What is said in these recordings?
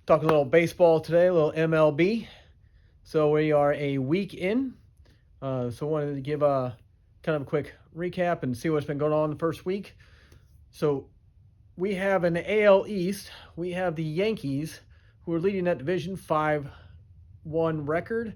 Talking a little baseball today, a little MLB. So we are a week in. So I wanted to give a kind of a quick recap and see what's been going on the first week. So we have in the AL East, we have the Yankees who are leading that division, 5-1 record.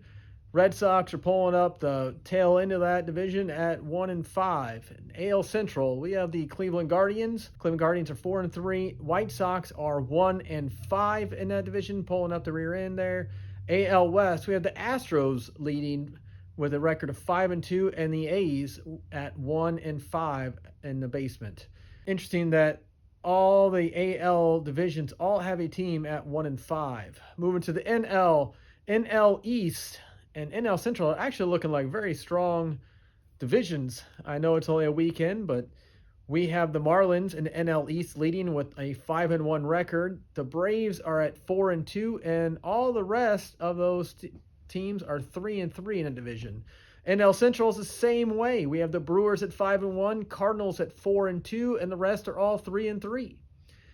Red Sox are pulling up the tail end of that division at 1-5. In AL Central, we have the Cleveland Guardians. Cleveland Guardians are 4-3. White Sox are 1-5 in that division, pulling up the rear end there. AL West, we have the Astros leading with a record of 5-2, and the A's at 1-5 in the basement. Interesting that all the AL divisions all have a team at 1-5. Moving to the NL East and NL Central are actually looking like very strong divisions. I know it's only a weekend, but we have the Marlins in the NL East leading with a 5-1 record. The Braves are at 4-2, and all the rest of those teams are 3-3 in a division. NL Central is the same way. We have the Brewers at 5-1, Cardinals at 4-2, and the rest are all 3-3.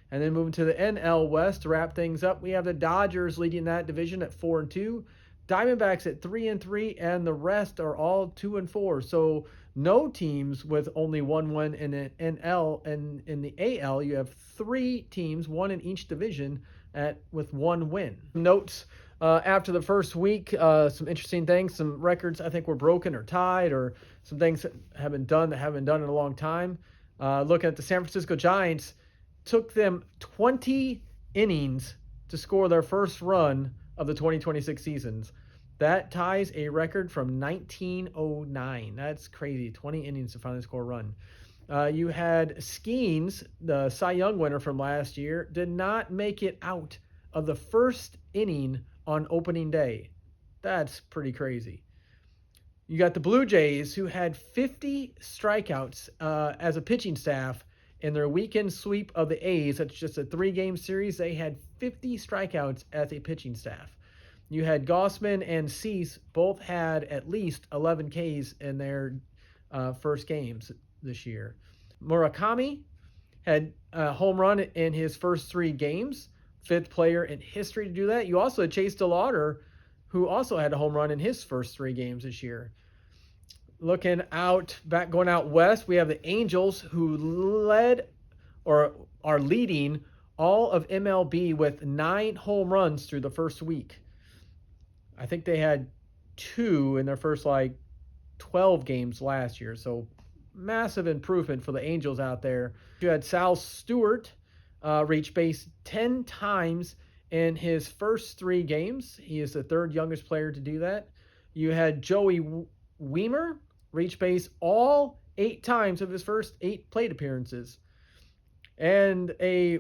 And then moving to the NL West to wrap things up, we have the Dodgers leading that division at 4-2. Diamondbacks at 3-3, and the rest are all 2-4. So no teams with only one win in the NL, and in the AL, you have three teams, one in each division, with one win. Notes after the first week, some interesting things, some records I think were broken or tied, or some things that have been done that haven't been done in a long time. Looking at the San Francisco Giants, took them 20 innings to score their first run of the 2026 seasons. That ties a record from 1909. That's crazy. 20 innings to finally score a run. You had Skeens, the Cy Young winner from last year, did not make it out of the first inning on opening day. That's pretty crazy. You got the Blue Jays, who had 50 strikeouts as a pitching staff in their weekend sweep of the A's. That's just a 3-game series. They had 50 strikeouts as a pitching staff. You had Gossman and Cease both had at least 11 Ks in their first games this year. Murakami had a home run in his first 3 games, 5th player in history to do that. You also had Chase DeLauder, who also had a home run in his first 3 games this year. Going out west, we have the Angels, who led or are leading all of MLB with 9 home runs through the first week. I think they had 2 in their first 12 games last year. So massive improvement for the Angels out there. You had Sal Stewart reach base 10 times in his first 3 games. He is the 3rd youngest player to do that. You had Joey Weimer reach base all 8 times of his first 8 plate appearances. And a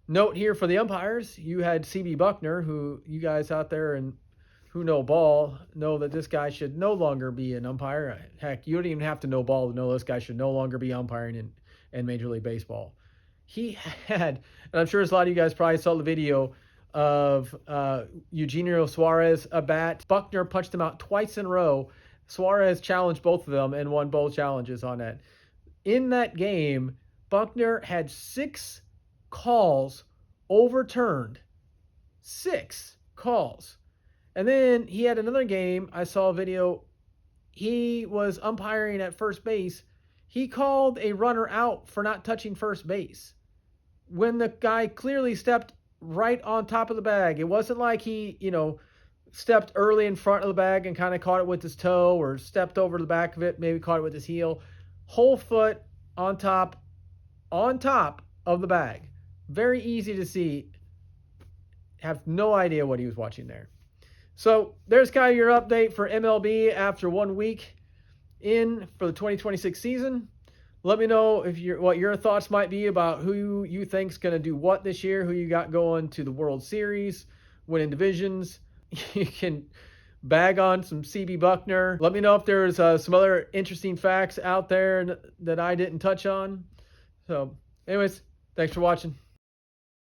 note here for the umpires, you had CB Buckner, who you guys out there and who know ball know that this guy should no longer be an umpire. Heck, you don't even have to know ball to know this guy should no longer be umpiring in Major League Baseball. He had, and I'm sure a lot of you guys probably saw the video of Eugenio Suarez a bat. Buckner punched him out twice in a row. Suarez challenged both of them and won both challenges on that. In that game, Buckner had 6 calls overturned. 6 calls. And then he had another game. I saw a video. He was umpiring at first base. He called a runner out for not touching first base when the guy clearly stepped right on top of the bag. It wasn't like he, stepped early in front of the bag and kind of caught it with his toe, or stepped over the back of it, maybe caught it with his heel. Whole foot on top of the bag. Very easy to see. Have no idea what he was watching there. So there's kind of your update for MLB after 1 week in for the 2026 season. Let me know what your thoughts might be about who you think's going to do what this year, who you got going to the World Series, winning divisions. You can bag on some CB Buckner. Let me know if there's some other interesting facts out there that I didn't touch on. So anyways, thanks for watching.